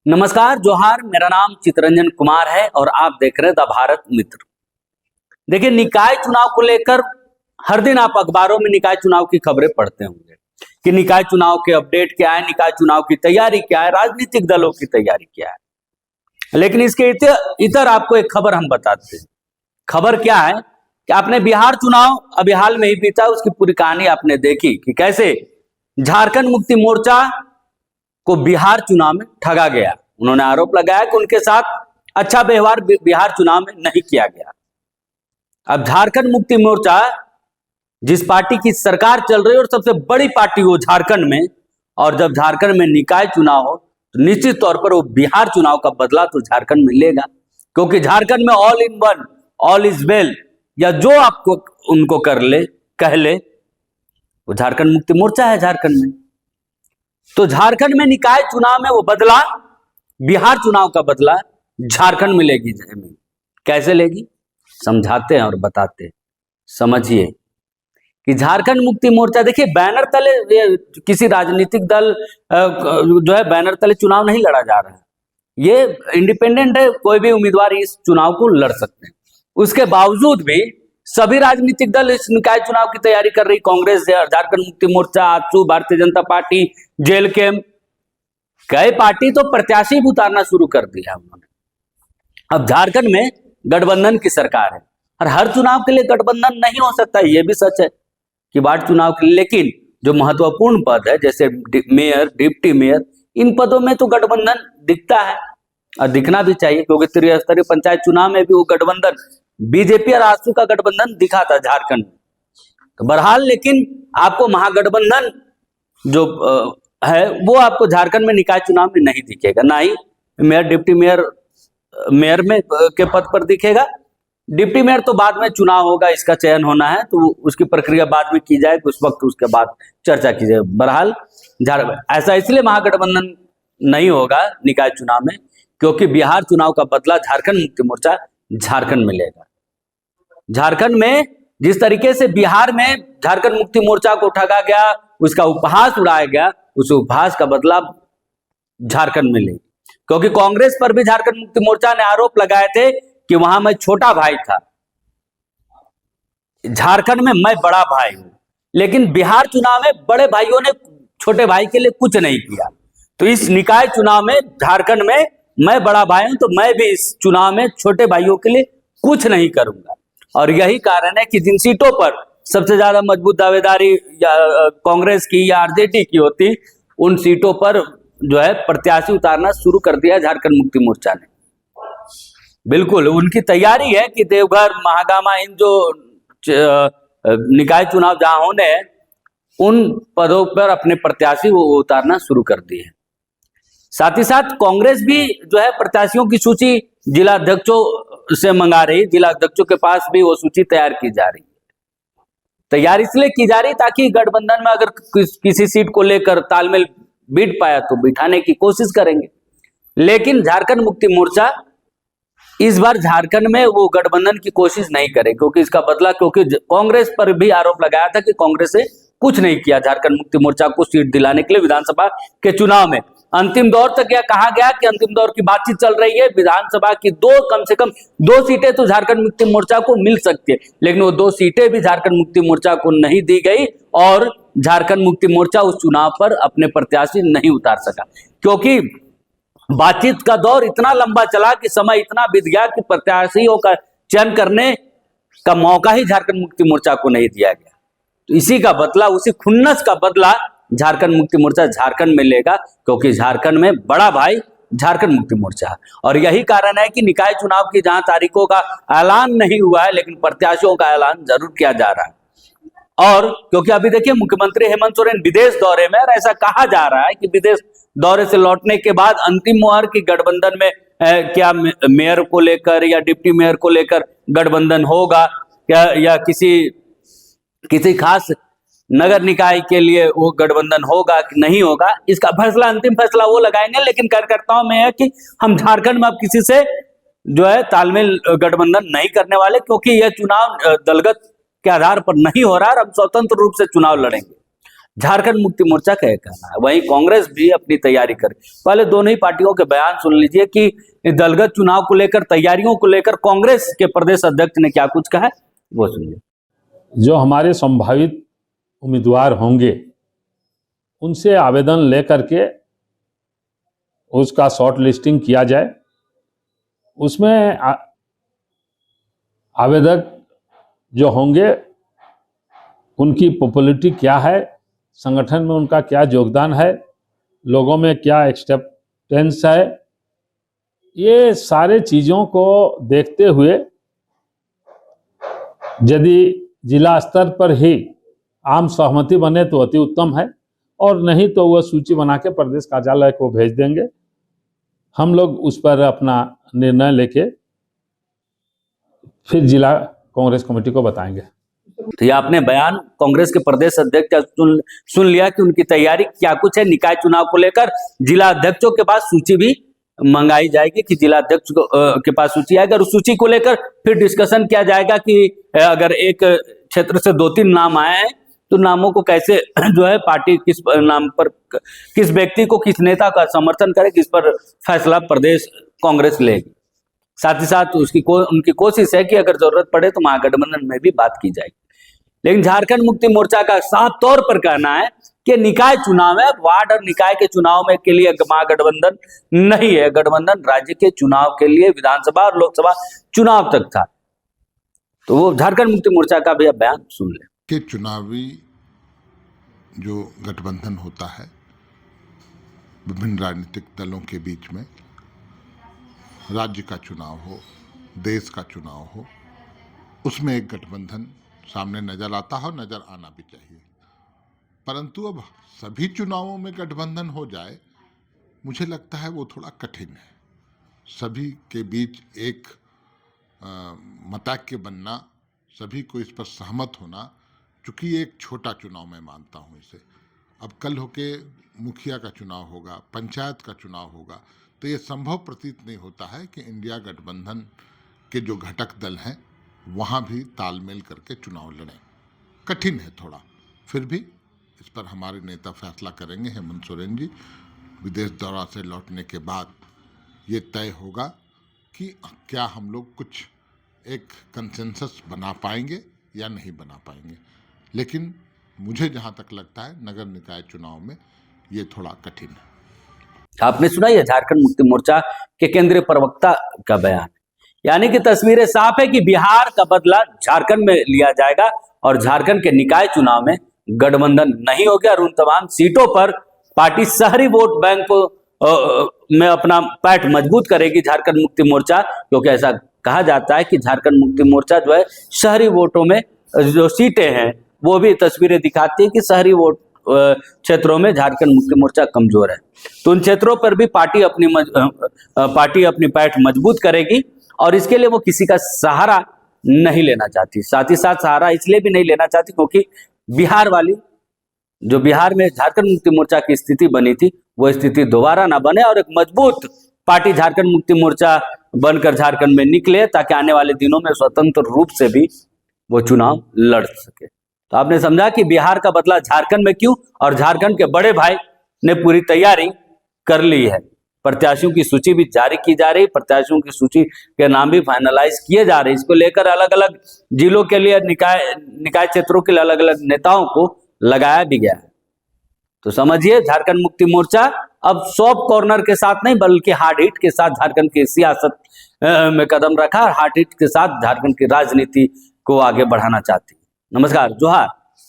नमस्कार, जोहार। मेरा नाम चितरंजन कुमार है और आप देख रहे हैं द भारत मित्र। देखिए, निकाय चुनाव को लेकर हर दिन आप अखबारों में निकाय चुनाव की खबरें पढ़ते होंगे कि निकाय चुनाव के अपडेट क्या है, निकाय चुनाव की तैयारी क्या है, राजनीतिक दलों की तैयारी क्या है। लेकिन इसके इतर आपको एक खबर हम बताते हैं। खबर क्या है कि आपने बिहार चुनाव अभी हाल में ही बीता, उसकी पूरी कहानी आपने देखी कि कैसे झारखंड मुक्ति मोर्चा को बिहार चुनाव में ठगा गया। उन्होंने आरोप लगाया कि उनके साथ अच्छा व्यवहार बिहार चुनाव में नहीं किया गया। अब झारखंड मुक्ति मोर्चा जिस पार्टी की सरकार चल रही है और सबसे बड़ी पार्टी हो झारखंड में, और जब झारखंड में निकाय चुनाव हो तो निश्चित तौर पर वो बिहार चुनाव का बदला तो झारखंड में लेगा, क्योंकि झारखंड में all in one, all is well, या जो आपको उनको कह ले वो झारखंड मुक्ति मोर्चा है झारखंड में। तो झारखंड में निकाय चुनाव में वो बदला, बिहार चुनाव का बदला झारखंड में लेगी जमीन। कैसे लेगी समझाते हैं और बताते हैं। समझिए कि झारखंड मुक्ति मोर्चा, देखिए, बैनर तले किसी राजनीतिक दल जो है बैनर तले चुनाव नहीं लड़ा जा रहा है। ये इंडिपेंडेंट है, कोई भी उम्मीदवार इस चुनाव को लड़ सकते हैं। उसके बावजूद भी सभी राजनीतिक दल इस निकाय चुनाव की तैयारी कर रही। Congress, Jharkhand Mukti Morcha, AJSU, Bharatiya Janata party, jail camp, कई पार्टी तो प्रत्याशी भी उतारना शुरू कर दिया उन्होंने। अब झारखंड में गठबंधन की सरकार है और हर चुनाव के लिए गठबंधन नहीं हो सकता, ये भी सच है कि वार्ड चुनाव के लिए, लेकिन जो महत्वपूर्ण पद है जैसे मेयर, डिप्टी मेयर, इन पदों में तो गठबंधन दिखता है और दिखना भी चाहिए, क्योंकि त्रिस्तरीय पंचायत चुनाव में भी वो गठबंधन बीजेपी और आजसू का गठबंधन दिखा था झारखंड में। तो बहरहाल, लेकिन आपको महागठबंधन जो है वो आपको झारखंड में निकाय चुनाव में नहीं दिखेगा, ना ही मेयर, डिप्टी मेयर, मेयर में के पद पर दिखेगा। डिप्टी मेयर तो बाद में चुनाव होगा, इसका चयन होना है तो उसकी प्रक्रिया बाद में की जाए, उस वक्त उसके बाद चर्चा की जाए। बहरहाल ऐसा इसलिए महागठबंधन नहीं होगा निकाय चुनाव में, क्योंकि बिहार चुनाव का बदला झारखंड मुक्ति मोर्चा झारखंड में लेगा। झारखंड में जिस तरीके से बिहार में झारखंड मुक्ति मोर्चा को ठगा गया, उसका उपहास उड़ाया गया, उस उपहास का बदला झारखंड में लेगी। क्योंकि कांग्रेस पर भी झारखंड मुक्ति मोर्चा ने आरोप लगाए थे कि वहां मैं छोटा भाई था, झारखंड में मैं बड़ा भाई हूं, लेकिन बिहार चुनाव में बड़े भाइयों ने छोटे भाई के लिए कुछ नहीं किया। तो इस निकाय चुनाव में झारखंड में मैं बड़ा भाई हूं, तो मैं भी इस चुनाव में छोटे भाइयों के लिए कुछ नहीं करूंगा। और यही कारण है कि जिन सीटों पर सबसे ज्यादा मजबूत दावेदारी या कांग्रेस की या आरजेडी की होती, उन सीटों पर जो है प्रत्याशी उतारना शुरू कर दिया झारखंड मुक्ति मोर्चा ने। बिल्कुल उनकी तैयारी है कि देवघर, महागामा, इन जो निकाय चुनाव जहां होने हैं उन पदों पर अपने प्रत्याशी वो उतारना शुरू कर दिए हैं। साथ ही साथ कांग्रेस भी जो है प्रत्याशियों की सूची जिला अध्यक्षों से मंगा रही, जिला अध्यक्षों के पास भी वो सूची तैयार की जा रही है। तैयार इसलिए की जा रही ताकि गठबंधन में अगर किसी सीट को लेकर तालमेल बीट पाया तो बिठाने की कोशिश करेंगे। लेकिन झारखंड मुक्ति मोर्चा इस बार झारखंड में वो गठबंधन की कोशिश नहीं करे, क्योंकि इसका बदला, क्योंकि कांग्रेस पर भी आरोप लगाया था कि कांग्रेस ने कुछ नहीं किया झारखंड मुक्ति मोर्चा को सीट दिलाने के लिए विधानसभा के चुनाव में। अंतिम दौर तक यह कहा गया कि अंतिम दौर की बातचीत चल रही है, विधानसभा की कम से कम दो सीटें तो झारखंड मुक्ति मोर्चा को मिल सकती है, लेकिन वो 2 सीटें भी झारखंड मुक्ति मोर्चा को नहीं दी गई और झारखंड मुक्ति मोर्चा उस चुनाव पर अपने प्रत्याशी नहीं उतार सका, क्योंकि बातचीत का दौर इतना लंबा चला कि समय इतना बीत गया कि प्रत्याशियों का चयन करने का मौका ही झारखंड मुक्ति मोर्चा को नहीं दिया गया। तो इसी का बदला, उसी खुन्नस का बदला झारखंड मुक्ति मोर्चा झारखंड में लेगा, क्योंकि झारखंड में बड़ा भाई झारखंड मुक्ति मोर्चा है। और यही कारण है कि निकाय चुनाव की जहां तारीखों का ऐलान नहीं हुआ है, लेकिन प्रत्याशियों का ऐलान जरूर किया जा रहा है। और क्योंकि अभी देखिए, मुख्यमंत्री हेमंत सोरेन विदेश दौरे में, और ऐसा कहा जा रहा है कि विदेश दौरे से लौटने के बाद अंतिम मुहर की गठबंधन में क्या मेयर को लेकर या डिप्टी मेयर को लेकर गठबंधन होगा क्या, या किसी खास नगर निकाय के लिए वो गठबंधन होगा कि नहीं होगा, इसका फैसला, अंतिम फैसला वो लगाएंगे। लेकिन कार्यकर्ताओं में है कि हम झारखंड में अब किसी से जो है तालमेल गठबंधन नहीं करने वाले, क्योंकि यह चुनाव दलगत के आधार पर नहीं हो रहा है, हम स्वतंत्र रूप से चुनाव लड़ेंगे। झारखंड मुक्ति मोर्चा का कहना है। वहीं कांग्रेस भी अपनी तैयारी करे। पहले दोनों ही पार्टियों के बयान सुन लीजिए कि दलगत चुनाव को लेकर, तैयारियों को लेकर कांग्रेस के प्रदेश अध्यक्ष ने क्या कुछ कहा है, वो सुनिए। जो हमारे संभावित उम्मीदवार होंगे उनसे आवेदन लेकर के उसका शॉर्ट लिस्टिंग किया जाए। उसमें आवेदक जो होंगे उनकी पॉपुलैरिटी क्या है, संगठन में उनका क्या योगदान है, लोगों में क्या एक्सेप्टेंस है, ये सारे चीज़ों को देखते हुए यदि जिला स्तर पर ही आम सहमति बने तो अति उत्तम है, और नहीं तो वह सूची बना के प्रदेश कार्यालय को भेज देंगे। हम लोग उस पर अपना निर्णय लेके फिर जिला कांग्रेस कमेटी को बताएंगे। तो ये आपने बयान कांग्रेस के प्रदेश अध्यक्ष का सुन लिया कि उनकी तैयारी क्या कुछ है। निकाय चुनाव को लेकर जिला अध्यक्षों के पास सूची भी मंगाई जाएगी कि जिला अध्यक्ष के पास सूची आएगी, और उस सूची को लेकर फिर डिस्कशन किया जाएगा कि अगर एक क्षेत्र से 2-3 नाम आए हैं तो नामों को कैसे जो है पार्टी किस नाम पर, किस व्यक्ति को, किस नेता का समर्थन करे, किस पर फैसला प्रदेश कांग्रेस लेगी। साथ ही साथ उनकी कोशिश है कि अगर जरूरत पड़े तो महागठबंधन में भी बात की जाएगी। लेकिन झारखंड मुक्ति मोर्चा का साफ तौर पर कहना है कि निकाय चुनाव है, वार्ड और निकाय के चुनाव में के लिए महागठबंधन नहीं है। गठबंधन राज्य के चुनाव के लिए, विधानसभा और लोकसभा चुनाव तक था। तो वो झारखंड मुक्ति मोर्चा का भी बयान सुन ले कि चुनावी जो गठबंधन होता है विभिन्न राजनीतिक दलों के बीच में, राज्य का चुनाव हो, देश का चुनाव हो, उसमें एक गठबंधन सामने नजर आता है और नजर आना भी चाहिए। परंतु अब सभी चुनावों में गठबंधन हो जाए, मुझे लगता है वो थोड़ा कठिन है। सभी के बीच एक मतैक्य बनना, सभी को इस पर सहमत होना, चूँकि एक छोटा चुनाव मैं मानता हूँ इसे। अब कल होके मुखिया का चुनाव होगा, पंचायत का चुनाव होगा, तो ये संभव प्रतीत नहीं होता है कि इंडिया गठबंधन के जो घटक दल हैं वहाँ भी तालमेल करके चुनाव लड़ें। कठिन है थोड़ा, फिर भी इस पर हमारे नेता फैसला करेंगे। हेमंत सोरेन जी विदेश दौरा से लौटने के बाद ये तय होगा कि क्या हम लोग कुछ एक कंसेंसस बना पाएंगे या नहीं बना पाएंगे। लेकिन मुझे जहाँ तक लगता है नगर निकाय चुनाव में ये थोड़ा कठिन है। आपने सुना ये झारखंड मुक्ति मोर्चा के केंद्रीय प्रवक्ता का बयान, यानी कि तस्वीरें साफ है कि बिहार का बदला झारखंड में लिया जाएगा और झारखंड के निकाय चुनाव में गठबंधन नहीं हो गया और उन तमाम सीटों पर पार्टी शहरी वोट बैंक में अपना पैठ मजबूत करेगी झारखंड मुक्ति मोर्चा, क्योंकि ऐसा कहा जाता है कि झारखंड मुक्ति मोर्चा जो है शहरी वोटों में जो सीटें हैं वो भी तस्वीरें दिखाती है कि शहरी वोट क्षेत्रों में झारखंड मुक्ति मोर्चा कमजोर है। तो उन क्षेत्रों पर भी पार्टी अपनी पैठ मजबूत करेगी और इसके लिए वो किसी का सहारा नहीं लेना चाहती। साथ ही साथ सहारा इसलिए भी नहीं लेना चाहती क्योंकि बिहार वाली, जो बिहार में झारखंड मुक्ति मोर्चा की स्थिति बनी थी, वो स्थिति दोबारा ना बने और एक मजबूत पार्टी झारखंड मुक्ति मोर्चा बनकर झारखंड में निकले, ताकि आने वाले दिनों में स्वतंत्र रूप से भी वो चुनाव लड़ सके। तो आपने समझा कि बिहार का बदला झारखंड में क्यों, और झारखंड के बड़े भाई ने पूरी तैयारी कर ली है। प्रत्याशियों की सूची भी जारी की जा रही, प्रत्याशियों की सूची के नाम भी फाइनलाइज किए जा रहे। इसको लेकर अलग अलग जिलों के लिए, निकाय क्षेत्रों के लिए अलग अलग नेताओं को लगाया भी गया है। तो समझिए झारखंड मुक्ति मोर्चा अब सॉफ्ट कॉर्नर के साथ नहीं बल्कि हार्ड हिट के साथ झारखंड की सियासत में कदम रखा, हार्ड हिट के साथ झारखंड की राजनीति को आगे बढ़ाना चाहती है। नमस्कार, जोहार।